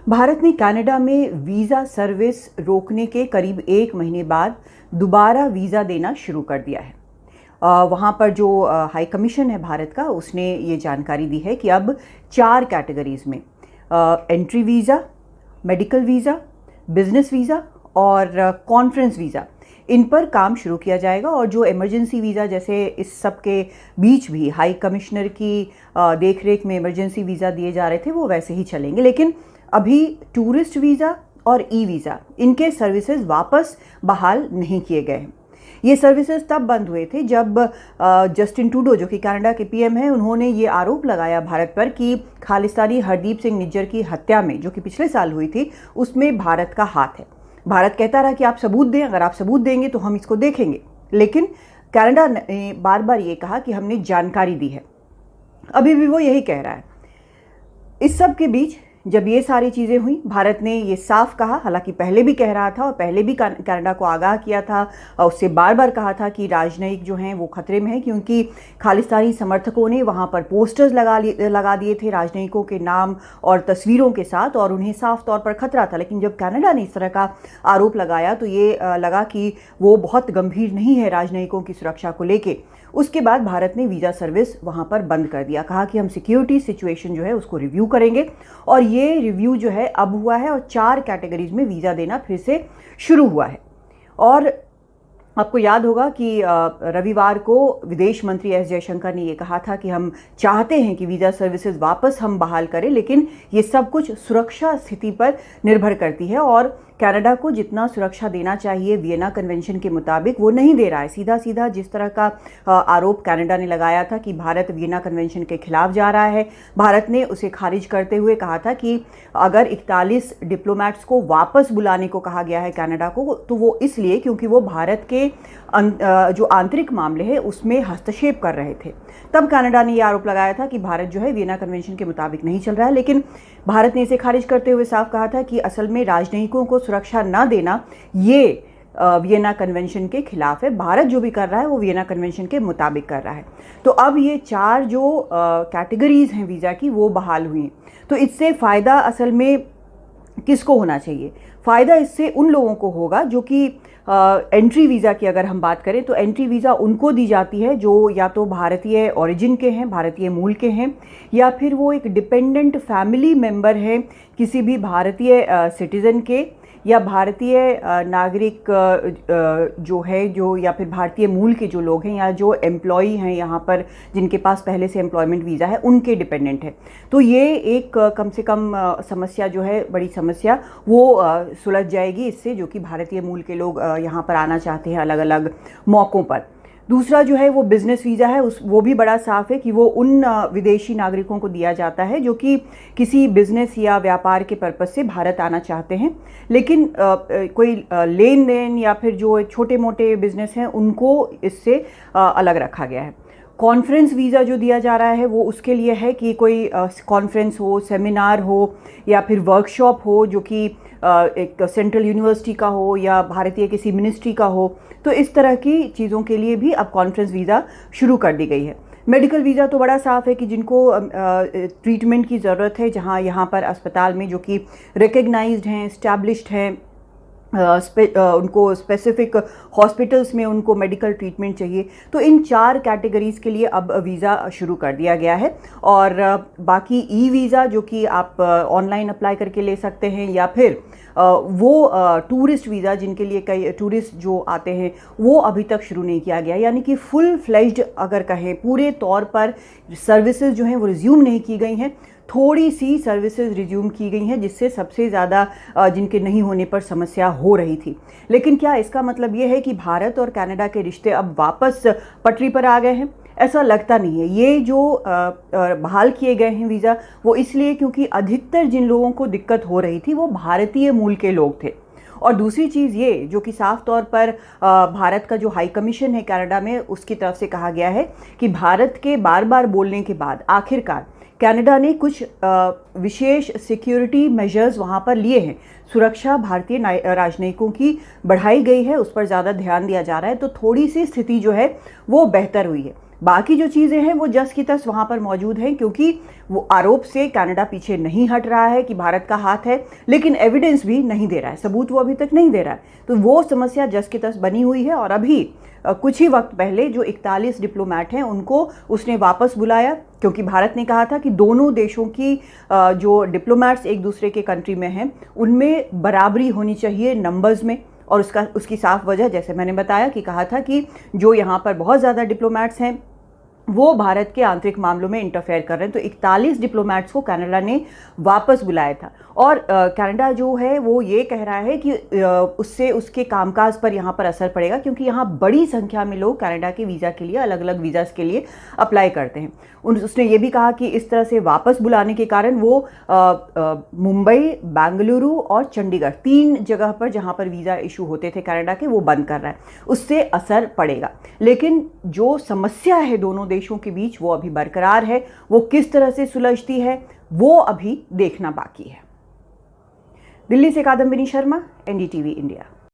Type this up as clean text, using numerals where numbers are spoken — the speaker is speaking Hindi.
भारत ने कनाडा में वीज़ा सर्विस रोकने के करीब 1 महीने बाद दोबारा वीज़ा देना शुरू कर दिया है। वहाँ पर जो हाई कमीशन है भारत का, उसने ये जानकारी दी है कि अब 4 कैटेगरीज़ में entry visa, medical visa, business visa और कॉन्फ्रेंस वीज़ा, इन पर काम शुरू किया जाएगा। और जो इमरजेंसी वीज़ा, जैसे इस सब के बीच भी हाई कमिश्नर की देखरेख में इमरजेंसी वीज़ा दिए जा रहे थे, वो वैसे ही चलेंगे। लेकिन अभी टूरिस्ट वीज़ा और ई वीज़ा, इनके सर्विसेज वापस बहाल नहीं किए गए हैं। ये सर्विसेज तब बंद हुए थे जब जस्टिन ट्रूडो, जो कि कनाडा के पीएम हैं, उन्होंने ये आरोप लगाया भारत पर कि खालिस्तानी हरदीप सिंह निज्जर की हत्या में, जो कि पिछले साल हुई थी, उसमें भारत का हाथ है। भारत कहता रहा कि आप सबूत दें, अगर आप सबूत देंगे तो हम इसको देखेंगे। लेकिन कनाडा ने बार बार ये कहा कि हमने जानकारी दी है। अभी भी वो यही कह रहा है। इस सब के बीच जब ये सारी चीज़ें हुई, भारत ने ये साफ कहा, हालांकि पहले भी कह रहा था और पहले भी कनाडा को आगाह किया था और उससे बार बार कहा था कि राजनयिक जो हैं वो खतरे में हैं, क्योंकि खालिस्तानी समर्थकों ने वहाँ पर पोस्टर्स लगा दिए थे राजनयिकों के नाम और तस्वीरों के साथ, और उन्हें साफ तौर पर खतरा था। लेकिन जब कनाडा ने इस तरह का आरोप लगाया तो ये लगा कि वो बहुत गंभीर नहीं है राजनयिकों की सुरक्षा को लेके। उसके बाद भारत ने वीज़ा सर्विस वहाँ पर बंद कर दिया, कहा कि हम सिक्योरिटी सिचुएशन जो है उसको रिव्यू करेंगे। और ये रिव्यू जो है अब हुआ है और 4 कैटेगरीज में वीज़ा देना फिर से शुरू हुआ है। और आपको याद होगा कि रविवार को विदेश मंत्री एस जयशंकर ने ये कहा था कि हम चाहते हैं कि वीज़ा सर्विसेज वापस हम बहाल करें, लेकिन ये सब कुछ सुरक्षा स्थिति पर निर्भर करती है और कनाडा को जितना सुरक्षा देना चाहिए वियना कन्वेंशन के मुताबिक वो नहीं दे रहा है। सीधा सीधा जिस तरह का आरोप कनाडा ने लगाया था कि भारत वियना कन्वेंशन के खिलाफ जा रहा है, भारत ने उसे खारिज करते हुए कहा था कि अगर 41 डिप्लोमैट्स को वापस बुलाने को कहा गया है कनाडा को, तो वो इसलिए क्योंकि वो भारत के जो आंतरिक मामले हैं उसमें हस्तक्षेप कर रहे थे। तब कनाडा ने यह आरोप लगाया था कि भारत जो है वियना कन्वेंशन के मुताबिक नहीं चल रहा है। लेकिन भारत ने इसे खारिज करते हुए साफ कहा था कि असल में राजनयिकों को सुरक्षा न देना ये वियना कन्वेंशन के खिलाफ है। भारत जो भी कर रहा है वो वियना कन्वेंशन के मुताबिक कर रहा है। तो अब ये 4 जो कैटेगरीज हैं वीज़ा की, वो बहाल हुई हैं। तो इससे फ़ायदा असल में किसको होना चाहिए? फ़ायदा इससे उन लोगों को होगा जो कि एंट्री वीज़ा की अगर हम बात करें तो एंट्री वीज़ा उनको दी जाती है जो या तो भारतीय ओरिजिन के हैं, भारतीय मूल के हैं, या फिर वो एक डिपेंडेंट फैमिली मेंबर हैं किसी भी भारतीय सिटीज़न के, या भारतीय नागरिक जो है, जो या फिर भारतीय मूल के जो लोग हैं, या जो एम्प्लॉई हैं यहाँ पर जिनके पास पहले से एम्प्लॉयमेंट वीज़ा है, उनके डिपेंडेंट है। तो ये एक कम से कम समस्या जो है, बड़ी समस्या, वो सुलझ जाएगी इससे, जो कि भारतीय मूल के लोग यहाँ पर आना चाहते हैं अलग अलग मौक़ों पर। दूसरा जो है वो बिज़नेस वीज़ा है, वो भी बड़ा साफ है कि वो उन विदेशी नागरिकों को दिया जाता है जो कि किसी बिज़नेस या व्यापार के पर्पज़ से भारत आना चाहते हैं, लेकिन कोई लेन देन या फिर जो छोटे मोटे बिज़नेस हैं उनको इससे अलग रखा गया है। कॉन्फ्रेंस वीज़ा जो दिया जा रहा है वो उसके लिए है कि कोई कॉन्फ्रेंस हो, सेमिनार हो या फिर वर्कशॉप हो जो कि एक सेंट्रल यूनिवर्सिटी का हो या भारतीय किसी मिनिस्ट्री का हो, तो इस तरह की चीज़ों के लिए भी अब कॉन्फ्रेंस वीज़ा शुरू कर दी गई है। मेडिकल वीज़ा तो बड़ा साफ है कि जिनको ट्रीटमेंट की ज़रूरत है, जहाँ यहाँ पर अस्पताल में जो कि रिकग्नाइज्ड हैं, इस्टेब्लिश्ड हैं, उनको स्पेसिफिक हॉस्पिटल्स में उनको मेडिकल ट्रीटमेंट चाहिए, तो इन 4 कैटेगरीज़ के लिए अब वीज़ा शुरू कर दिया गया है। और बाकी ई वीज़ा जो कि आप ऑनलाइन अप्लाई करके ले सकते हैं, या फिर वो टूरिस्ट वीज़ा जिनके लिए कई टूरिस्ट जो आते हैं, वो अभी तक शुरू नहीं किया गया। यानी कि फुल फ्लेज्ड अगर कहें, पूरे तौर पर सर्विसेज जो हैं वो रिज्यूम नहीं की गई हैं, थोड़ी सी सर्विसेज रिज्यूम की गई हैं, जिससे सबसे ज़्यादा जिनके नहीं होने पर समस्या हो रही थी। लेकिन क्या इसका मतलब ये है कि भारत और कनाडा के रिश्ते अब वापस पटरी पर आ गए हैं? ऐसा लगता नहीं है। ये जो बहाल किए गए हैं वीज़ा, वो इसलिए क्योंकि अधिकतर जिन लोगों को दिक्कत हो रही थी वो भारतीय मूल के लोग थे। और दूसरी चीज़ ये जो कि साफ तौर पर भारत का जो हाई कमीशन है कनाडा में, उसकी तरफ से कहा गया है कि भारत के बार बार बोलने के बाद आखिरकार कनाडा ने कुछ विशेष सिक्योरिटी मेजर्स वहाँ पर लिए हैं। सुरक्षा भारतीय राजनयिकों की बढ़ाई गई है, उस पर ज़्यादा ध्यान दिया जा रहा है, तो थोड़ी सी स्थिति जो है वो बेहतर हुई है। बाकी जो चीज़ें हैं वो जस की तस वहाँ पर मौजूद हैं, क्योंकि वो आरोप से कनाडा पीछे नहीं हट रहा है कि भारत का हाथ है, लेकिन एविडेंस भी नहीं दे रहा है, सबूत वो अभी तक नहीं दे रहा है। तो वो समस्या जस की तस बनी हुई है। और अभी कुछ ही वक्त पहले जो 41 डिप्लोमैट हैं उनको उसने वापस बुलाया, क्योंकि भारत ने कहा था कि दोनों देशों की जो डिप्लोमैट्स एक दूसरे के कंट्री में हैं उनमें बराबरी होनी चाहिए नंबर्स में। और उसकी साफ वजह, जैसे मैंने बताया कि कहा था कि जो यहाँ पर बहुत ज़्यादा डिप्लोमैट्स हैं वो भारत के आंतरिक मामलों में इंटरफेयर कर रहे हैं। तो 41 डिप्लोमैट्स को कनाडा ने वापस बुलाया था। और कनाडा जो है वो ये कह रहा है कि उससे उसके कामकाज पर यहाँ पर असर पड़ेगा, क्योंकि यहाँ बड़ी संख्या में लोग कनाडा के वीज़ा के लिए, अलग अलग वीज़ास के लिए अप्लाई करते हैं। उसने ये भी कहा कि इस तरह से वापस बुलाने के कारण वो मुंबई, बेंगलुरु और चंडीगढ़ 3 जगह पर जहाँ पर वीज़ा इशू होते थे कनाडा के, वो बंद कर रहा है, उससे असर पड़ेगा। लेकिन जो समस्या है दोनों देशों के बीच वो अभी बरकरार है। वो किस तरह से सुलझती है वो अभी देखना बाकी है। दिल्ली से कादम्बिनी शर्मा, एनडीटीवी इंडिया।